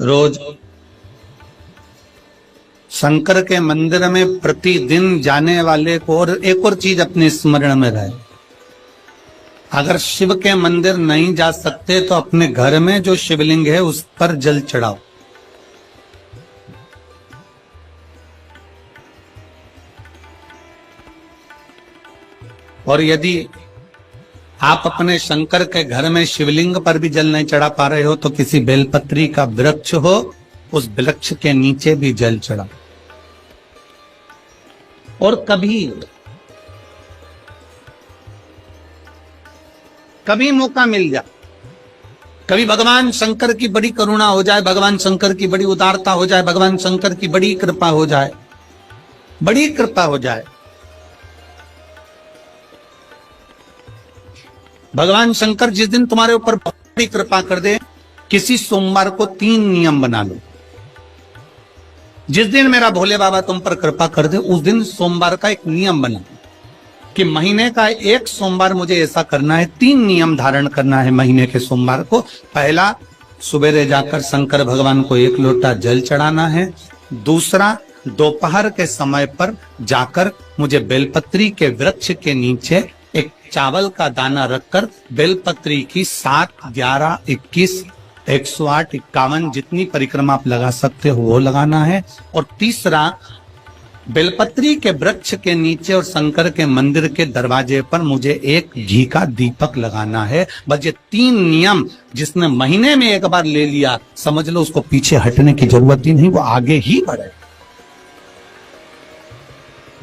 रोज शंकर के मंदिर में प्रतिदिन जाने वाले को और एक और चीज अपने स्मरण में रहे, अगर शिव के मंदिर नहीं जा सकते तो अपने घर में जो शिवलिंग है उस पर जल चढ़ाओ। और यदि आप अपने शंकर के घर में शिवलिंग पर भी जल नहीं चढ़ा पा रहे हो तो किसी बेलपत्री का वृक्ष हो, उस वृक्ष के नीचे भी जल चढ़ाओ। और कभी मौका मिल जाए, कभी भगवान शंकर की बड़ी करुणा हो जाए, भगवान शंकर की बड़ी उदारता हो जाए, भगवान शंकर की बड़ी कृपा हो जाए, बड़ी कृपा हो जाए, भगवान शंकर जिस दिन तुम्हारे ऊपर बहुत बड़ी कृपा कर दे, किसी सोमवार को 3 नियम बना लो। जिस दिन मेरा भोले बाबा तुम पर कृपा कर दे उस दिन सोमवार का एक नियम बना कि महीने का एक सोमवार मुझे ऐसा करना है, 3 नियम धारण करना है महीने के सोमवार को। पहला, सुबेरे जाकर शंकर भगवान को 1 लोटा जल चढ़ाना है। दूसरा, दोपहर के समय पर जाकर मुझे बेलपत्री के वृक्ष के नीचे एक चावल का दाना रखकर बेलपत्री की 7, 11, 21, 108, 51 जितनी परिक्रमा आप लगा सकते हो वो लगाना है। और तीसरा, बेलपत्री के वृक्ष के नीचे और शंकर के मंदिर के दरवाजे पर मुझे एक घी का दीपक लगाना है। बस ये 3 नियम जिसने महीने में एक बार ले लिया, समझ लो उसको पीछे हटने की जरूरत ही नहीं, वो आगे ही बढ़े।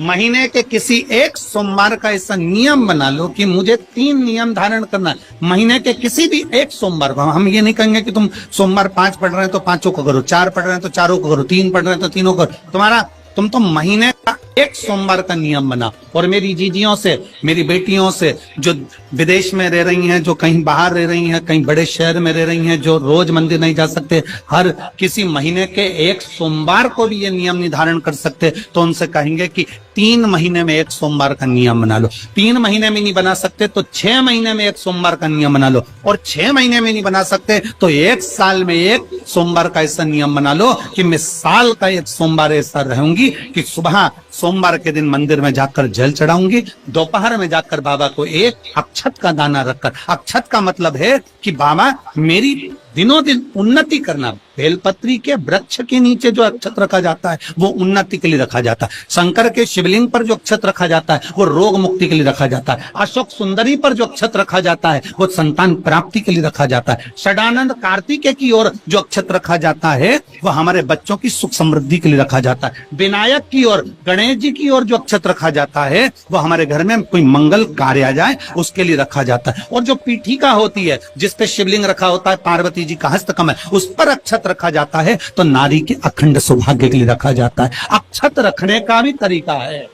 महीने के किसी एक सोमवार का ऐसा नियम बना लो कि मुझे 3 नियम धारण करना है महीने के किसी भी एक सोमवार को। हम ये नहीं कहेंगे कि तुम सोमवार 5 पढ़ रहे हैं तो 5 को करो, 4 पढ़ रहे हैं तो 4 को करो, 3 पढ़ रहे हैं तो 3 को करो। तुम तो महीने का एक सोमवार का नियम बना। और मेरी जीजियों से, मेरी बेटियों से जो विदेश में रह रही हैं, जो कहीं बाहर रह रही हैं, कहीं बड़े शहर में रह रही हैं, जो रोज मंदिर नहीं जा सकते, हर किसी महीने के एक सोमवार को भी ये नियम निर्धारण कर सकते, तो उनसे कहेंगे कि 3 महीने में एक सोमवार का नियम बना लो। 3 महीने में नहीं बना सकते तो 6 महीने में एक सोमवार का नियम बना लो। और 6 महीने में नहीं बना सकते तो 1 साल में एक सोमवार का ऐसा नियम बना लो कि मैं साल का एक सोमवार ऐसा रहूंगी कि सुबह सोमवार के दिन मंदिर में जाकर जल चढ़ाऊंगी, दोपहर में जाकर बाबा को एक अक्षत का दाना रखकर, अक्षत का मतलब है कि बाबा मेरी दिनों दिन उन्नति करना। बेलपत्री के वृक्ष के नीचे जो अक्षत रखा जाता है वो उन्नति के लिए रखा जाता है। शंकर के शिवलिंग पर जो अक्षत रखा जाता है वो रोग मुक्ति के लिए रखा जाता है। अशोक सुंदरी पर जो अक्षत रखा जाता है वो संतान प्राप्ति के लिए रखा जाता है। षडानंद कार्तिकेय की ओर जो अक्षत रखा जाता है वो हमारे बच्चों की सुख समृद्धि के लिए रखा जाता है। विनायक की ओर, गणेश जी की ओर जो अक्षत रखा जाता है वो हमारे घर में कोई मंगल कार्य आ जाए उसके लिए रखा जाता है। और जो पीठिका होती है जिसपे शिवलिंग रखा होता है, पार्वती जी का हस्तकमल, उस पर अक्षत रखा जाता है तो नारी के अखंड सौभाग्य के लिए रखा जाता है। अक्षत रखने का भी तरीका है।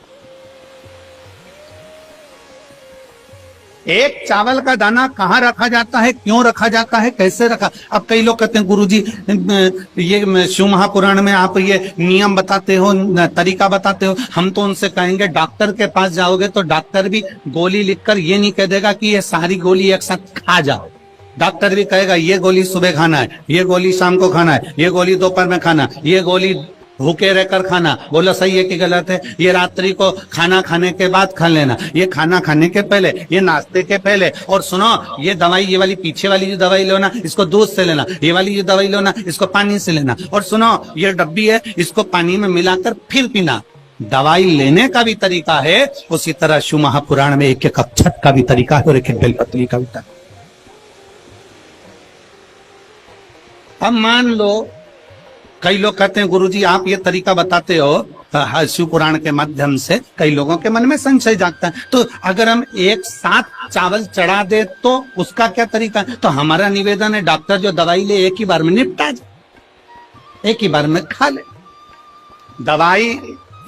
एक चावल का दाना कहाँ रखा जाता है, क्यों रखा जाता है, कैसे रखा। अब कई लोग कहते हैं गुरुजी ये शिव महापुराण में आप ये नियम बताते हो, तरीका बताते हो। हम तो उनसे कहेंगे डॉक्टर के पास जाओगे तो डॉक्टर भी गोली लिखकर ये नहीं कह देगा कि ये सारी गोली एक साथ खा जाओ। डॉक्टर भी कहेगा ये गोली सुबह खाना है, ये गोली शाम को खाना है, ये गोली दोपहर में खाना, ये गोली भूखे रहकर खाना। बोला सही है कि गलत है? ये रात्रि को खाना खाने के बाद खा लेना, ये खाना खाने के पहले, ये नाश्ते के पहले। और सुनो, ये दवाई, ये वाली पीछे वाली जो दवाई लो ना इसको दूध से लेना, ये वाली जो दवाई लो ना इसको पानी से लेना। और सुनो, ये डब्बी है इसको पानी में मिलाकर फिर पीना। दवाई लेने का भी तरीका है, उसी तरह शिव महापुराण में एक अक्षत का भी तरीका है और एक बेलपत्री का भी तरीका। अब मान लो कई लोग कहते हैं गुरुजी आप ये तरीका बताते हो शिव पुराण के माध्यम से, कई लोगों के मन में संशय जागता है, तो अगर हम एक साथ चावल चढ़ा दे तो उसका क्या तरीका है? तो हमारा निवेदन है डॉक्टर जो दवाई ले एक ही बार में निपटा जाए, एक ही बार में खा ले। दवाई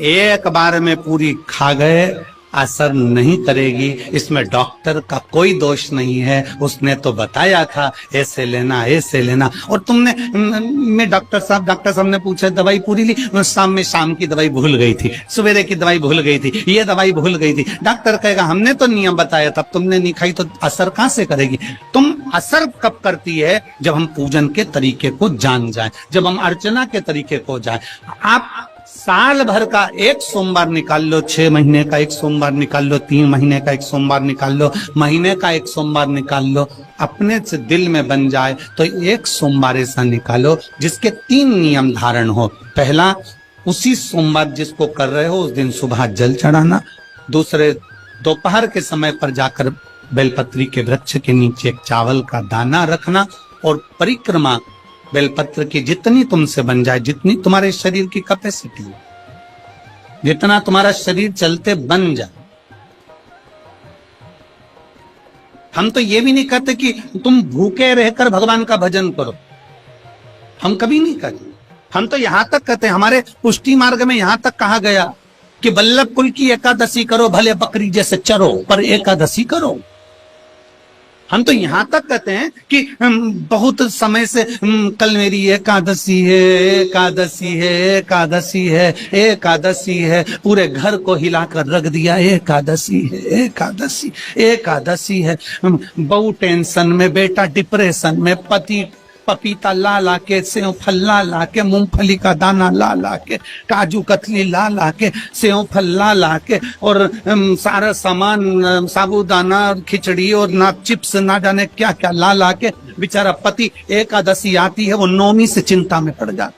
एक बार में पूरी खा गए असर नहीं करेगी। इसमें डॉक्टर का कोई दोष नहीं है, उसने तो बताया था ऐसे लेना ऐसे लेना। और तुमने मैं डॉक्टर साहब ने पूछा दवाई पूरी ली, शाम की दवाई भूल गई थी, सवेरे की दवाई भूल गई थी, ये दवाई भूल गई थी। डॉक्टर कहेगा हमने तो नियम बताया तब तुमने नहीं खाई, तो असर कहां से करेगी। तुम असर कब करती है, जब हम पूजन के तरीके को जान जाए, जब हम अर्चना के तरीके को जाए। आप साल भर का एक सोमवार निकाल लो, 6 महीने का एक सोमवार निकाल लो, 3 महीने का एक सोमवार निकाल लो, महीने का एक सोमवार निकाल लो, अपने से दिल में बन जाए तो एक सोमवार ऐसा निकालो जिसके 3 नियम धारण हो। पहला, उसी सोमवार जिसको कर रहे हो उस दिन सुबह जल चढ़ाना। दूसरे, दोपहर के समय पर जाकर बेलपत्री के वृक्ष के नीचे एक चावल का दाना रखना। और परिक्रमा बेलपत्र की जितनी तुमसे बन जाए, जितनी तुम्हारे शरीर की कैपेसिटी, जितना तुम्हारा शरीर चलते बन जाए। हम तो ये भी नहीं कहते कि तुम भूखे रहकर भगवान का भजन करो, हम कभी नहीं कहते। हम तो यहां तक कहते हैं, हमारे पुष्टि मार्ग में यहां तक कहा गया कि वल्लभ कुल की एकादशी करो, भले बकरी जैसे चरो पर एकादशी करो। हम तो यहां तक कहते हैं कि बहुत समय से कल मेरी एकादशी है, एकादशी है, एकादशी है, एकादशी है, पूरे घर को हिलाकर रख दिया, एकादशी है, एकादशी, एकादशी है। बहू टेंशन में, बेटा डिप्रेशन में, पति पपीता ला ला के, सेव फल ला ला के, मूंगफली का दाना ला ला के, काजू कतली ला ला के, सेव फल ला ला के, और सारा सामान, साबूदाना, खिचड़ी और ना चिप्स, ना जाने क्या क्या ला ला के, बेचारा पति एकादशी आती है वो नौमी से चिंता में पड़ जाता।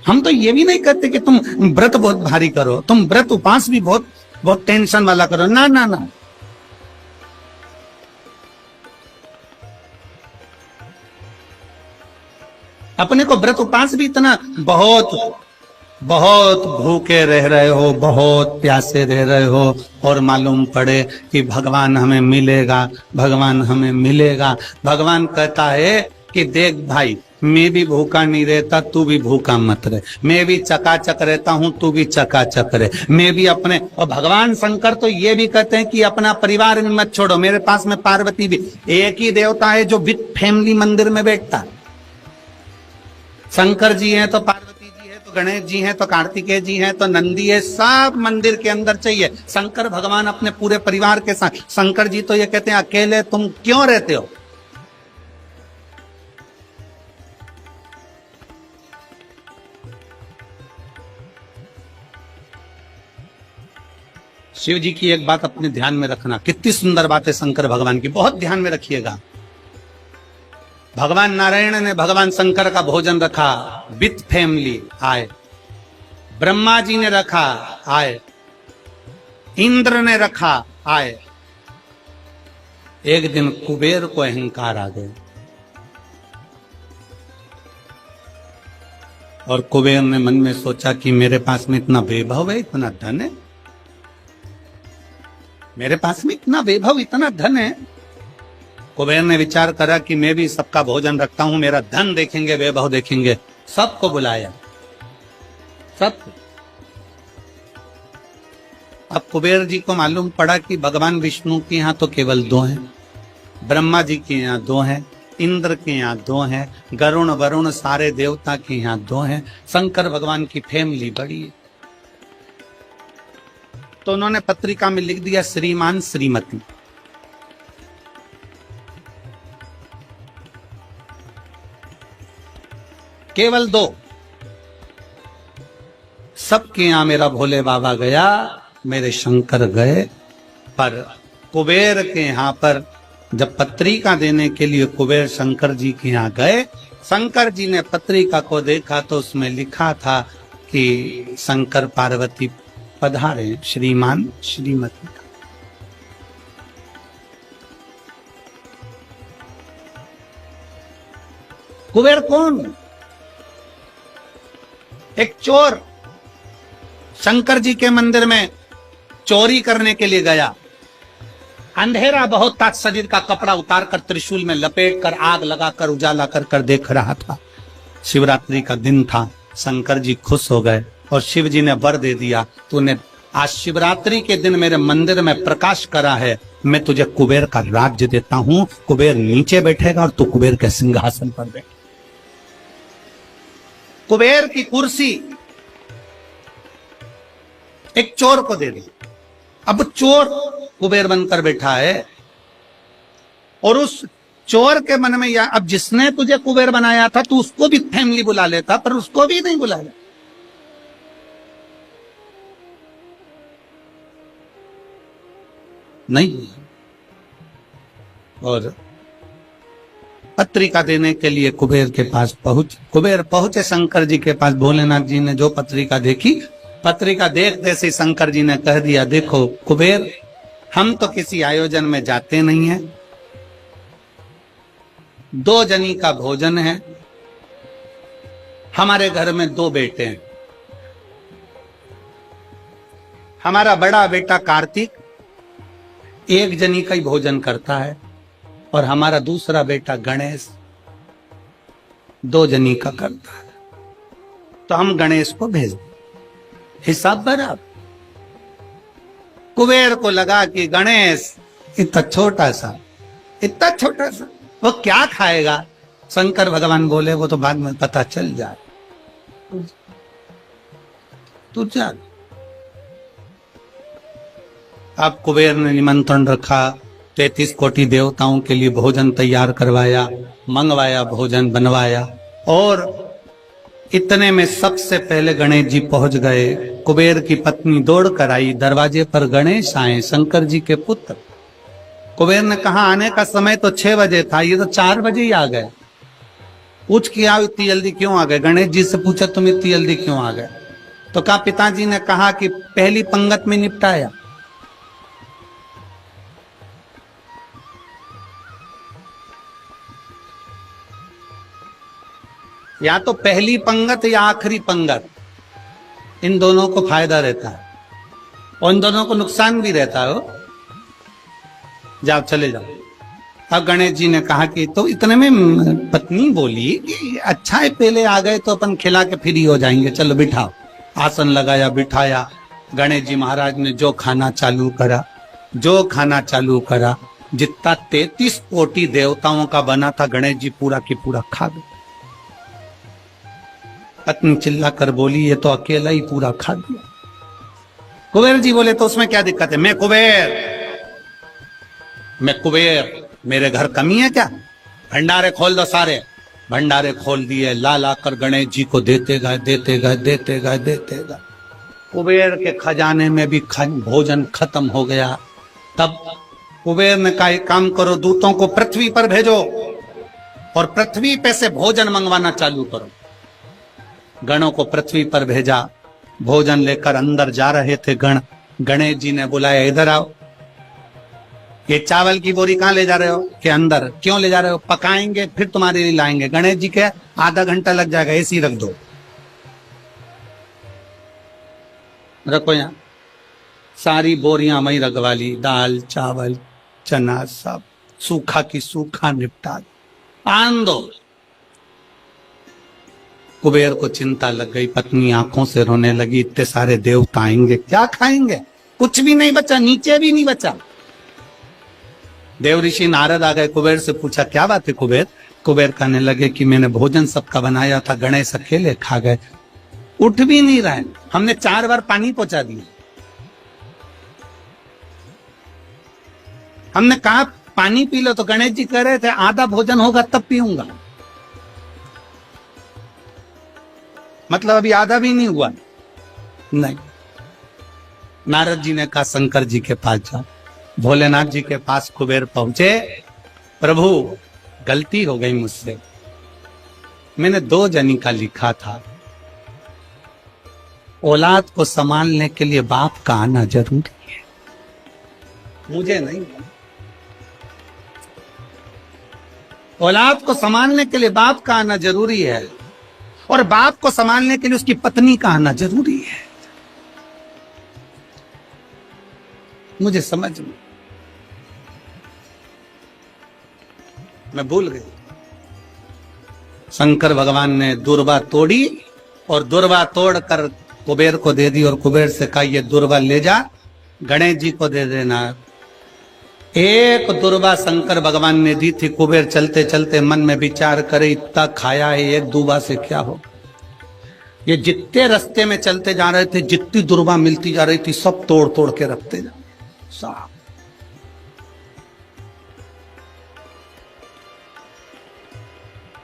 हम तो ये भी नहीं कहते कि तुम व्रत बहुत भारी करो, तुम व्रत उपास भी बहुत बहुत टेंशन वाला करो, ना ना ना। अपने को व्रत उपास भी इतना बहुत बहुत भूखे रह रहे हो, बहुत प्यासे रह रहे हो, और मालूम पड़े कि भगवान हमें मिलेगा, भगवान हमें मिलेगा। भगवान कहता है कि देख भाई, मैं भी भूखा नहीं रहता, तू भी भूखा मत रहे, मैं भी चकाचक रहता हूं, तू भी चकाचक रहे, मैं भी अपने। और भगवान शंकर तो ये भी कहते हैं कि अपना परिवार मत छोड़ो। मेरे पास में पार्वती भी एक ही देवता है जो विद फैमिली मंदिर में बैठता है। शंकर जी हैं तो पार्वती जी है, तो गणेश जी हैं, तो कार्तिकेय जी हैं, तो नंदी है, सब मंदिर के अंदर चाहिए। शंकर भगवान अपने पूरे परिवार के साथ। शंकर जी तो ये कहते हैं अकेले तुम क्यों रहते हो। शिव जी की एक बात अपने ध्यान में रखना, कितनी सुंदर बात है शंकर भगवान की, बहुत ध्यान में रखिएगा। भगवान नारायण ने भगवान शंकर का भोजन रखा, विथ फैमिली आए। ब्रह्मा जी ने रखा, आए। इंद्र ने रखा, आए। एक दिन कुबेर को अहंकार आ गया और कुबेर ने मन में सोचा कि मेरे पास में इतना वैभव है, इतना धन है, मेरे पास में इतना वैभव, इतना धन है। कुबेर ने विचार करा कि मैं भी सबका भोजन रखता हूं, मेरा धन देखेंगे, वैभव देखेंगे। सबको बुलाया, सब। अब कुबेर जी को मालूम पड़ा कि भगवान विष्णु के यहाँ तो केवल 2 हैं, ब्रह्मा जी के यहाँ 2 हैं, इंद्र के यहाँ 2 हैं, गरुण वरुण सारे देवता के यहाँ 2 हैं, शंकर भगवान की फैमिली बड़ी है। तो उन्होंने पत्रिका में लिख दिया श्रीमान श्रीमती। केवल 2। सबके यहां मेरा भोले बाबा गया, मेरे शंकर गए, पर कुबेर के यहां पर जब पत्रिका देने के लिए कुबेर शंकर जी के यहां गए, शंकर जी ने पत्रिका को देखा तो उसमें लिखा था कि शंकर पार्वती पधारे, श्रीमान श्रीमती। कुबेर कौन? एक चोर शंकर जी के मंदिर में चोरी करने के लिए गया। अंधेरा बहुत था, शरीर का कपड़ा उतार कर त्रिशूल में लपेट कर आग लगाकर उजाला कर देख रहा था। शिवरात्रि का दिन था, शंकर जी खुश हो गए और शिव जी ने वर दे दिया, तूने आज शिवरात्रि के दिन मेरे मंदिर में प्रकाश करा है, मैं तुझे कुबेर का राज्य देता हूं। कुबेर नीचे बैठेगा और तू कुबेर के सिंहासन पर बैठ। कुबेर की कुर्सी एक चोर को दे दी। अब चोर कुबेर बनकर बैठा है और उस चोर के मन में या अब जिसने तुझे कुबेर बनाया था तू उसको भी फैमिली बुला लेता, पर उसको भी नहीं बुलाया। नहीं। और पत्रिका देने के लिए कुबेर के पास कुबेर पहुंचे शंकर जी के पास। भोलेनाथ जी ने जो पत्रिका देखी, पत्रिका देखते से शंकर जी ने कह दिया, देखो कुबेर, हम तो किसी आयोजन में जाते नहीं हैं, 2 जनी का भोजन है, हमारे घर में 2 बेटे हैं, हमारा बड़ा बेटा कार्तिक 1 जनी का ही भोजन करता है और हमारा दूसरा बेटा गणेश 2 जनी का करता है, तो हम गणेश को भेज दें, हिसाब बराबर। कुबेर को लगा कि गणेश इतना छोटा सा वो क्या खाएगा। शंकर भगवान बोले, वो तो बाद में पता चल जाए, तू जा। अब कुबेर ने निमंत्रण रखा, 33 कोटि देवताओं के लिए भोजन तैयार करवाया, मंगवाया, भोजन बनवाया। और इतने में सबसे पहले गणेश जी पहुंच गए। कुबेर की पत्नी दौड़ कर आई, दरवाजे पर गणेश आए, शंकर जी के पुत्र। कुबेर ने कहा आने का समय तो 6 बजे था, ये तो 4 बजे ही आ गए। पूछ किया इतनी जल्दी क्यों आ गए? गणेश जी से पूछा तुम इतनी जल्दी क्यों आ गए? तो कहा पिताजी ने कहा कि पहली पंगत में निपटाया। या तो पहली पंगत या आखिरी पंगत, इन दोनों को फायदा रहता है और इन दोनों को नुकसान भी रहता है। जाओ चले जाओ। अब गणेश जी ने कहा कि तो इतने में पत्नी बोली कि अच्छा है पहले आ गए तो अपन खिला के फ्री हो जाएंगे, चलो बिठाओ। आसन लगाया, बिठाया। गणेश जी महाराज ने जो खाना चालू करा, जितना 33 कोटि देवताओं का बना था गणेश जी पूरा की पूरा खा गए। पत्नी चिल्ला कर बोली ये तो अकेला ही पूरा खा दिया। कुबेर जी बोले तो उसमें क्या दिक्कत है? मैं कुबेर, मेरे घर कमी है क्या? भंडारे खोल दो सारे। भंडारे खोल दिए, ला कर गणेश जी को देते गए। कुबेर के खजाने में भी भोजन खत्म हो गया। तब कुबेर ने कहा एक काम करो, दूतों को पृथ्वी पर भेजो और पृथ्वी पे से भोजन मंगवाना चालू करो। गणों को पृथ्वी पर भेजा। भोजन लेकर अंदर जा रहे थे गण। गणेश जी ने बुलाया, इधर आओ। ये चावल की बोरी कहां ले जा रहे हो? कि अंदर। क्यों ले जा रहे हो? पकाएंगे फिर तुम्हारे लिए लाएंगे। गणेश जी के आधा घंटा लग जाएगा, एसी रख दो। रखो यहां। सारी बोरियां वहीं रखवा ली, दाल चावल चना सब सूखा की सूखा निपटा आन दो। कुबेर को चिंता लग गई, पत्नी आंखों से रोने लगी, इतने सारे देवता आएंगे क्या खाएंगे? कुछ भी नहीं बचा, नीचे भी नहीं बचा। देव ऋषि नारद आ गए, कुबेर से पूछा क्या बात है कुबेर? कुबेर कहने लगे कि मैंने भोजन सबका बनाया था, गणेश अकेले खा गए, उठ भी नहीं रहे, हमने 4 बार पानी पहुंचा दिया। हमने कहा पानी पी लो तो गणेश जी कह रहे थे आधा भोजन होगा तब पीऊंगा। मतलब अभी आधा भी नहीं हुआ। नहीं। नारद जी ने कहा शंकर जी के पास जाओ। भोलेनाथ जी के पास कुबेर पहुंचे। प्रभु गलती हो गई मुझसे, मैंने 2 जनी का लिखा था। औलाद को संभालने के लिए बाप का आना जरूरी है, मुझे नहीं। औलाद को संभालने के लिए बाप का आना जरूरी है और बाप को संभालने के लिए उसकी पत्नी का आना जरूरी है। मुझे समझ में, मैं भूल गई। शंकर भगवान ने दुर्बा तोड़ी और दुर्वा तोड़कर कुबेर को दे दी और कुबेर से कहा ये दुर्वा ले जा गणेश जी को दे देना। एक दुर्वा शंकर भगवान ने दी थी। कुबेर चलते चलते मन में विचार करे इतना खाया है, एक दुर्वा से क्या हो। ये जितने रास्ते में चलते जा रहे थे, जितनी दुर्वा मिलती जा रही थी, सब तोड़ तोड़ के रखते जा सब।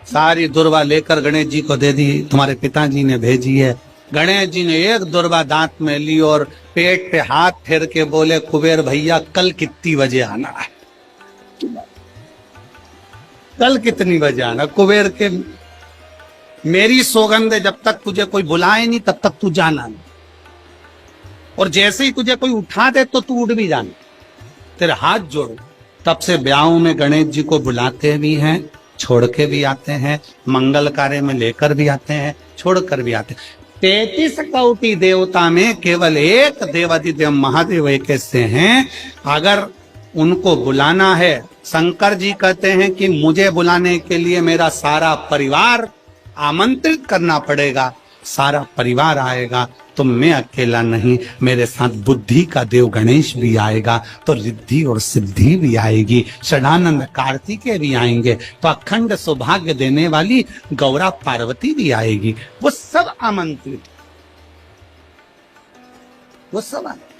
सारी दुर्वा लेकर गणेश जी को दे दी, तुम्हारे पिताजी ने भेजी है। गणेश जी ने एक दुर्वा दांत में ली और पेट पे हाथ फेर के बोले कुबेर भैया कल कितनी बजे आना है, कल कितनी बजे आना। कुबेर के मेरी सौगंध है, जब तक तुझे कोई बुलाए नहीं तब तक तू जाना नहीं, और जैसे ही तुझे कोई उठा दे तो तू उठ भी जाना, तेरे हाथ जोड़ो। तब से ब्याहों में गणेश जी को बुलाते भी हैं, छोड़ के भी आते हैं, मंगल कार्य में लेकर भी आते हैं, छोड़ कर भी आते हैं। 33 कोटि देवता में केवल एक देवाधिदेव महादेव एक ऐसे हैं, अगर उनको बुलाना है, शंकर जी कहते हैं कि मुझे बुलाने के लिए मेरा सारा परिवार आमंत्रित करना पड़ेगा, सारा परिवार आएगा तो मैं अकेला नहीं, मेरे साथ बुद्धि का देव गणेश भी आएगा तो रिद्धि और सिद्धि भी आएगी, षडानंद कार्तिकेय भी आएंगे तो अखंड सौभाग्य देने वाली गौरा पार्वती भी आएगी। वो सब आमंत्रित, वो सब आएंगे।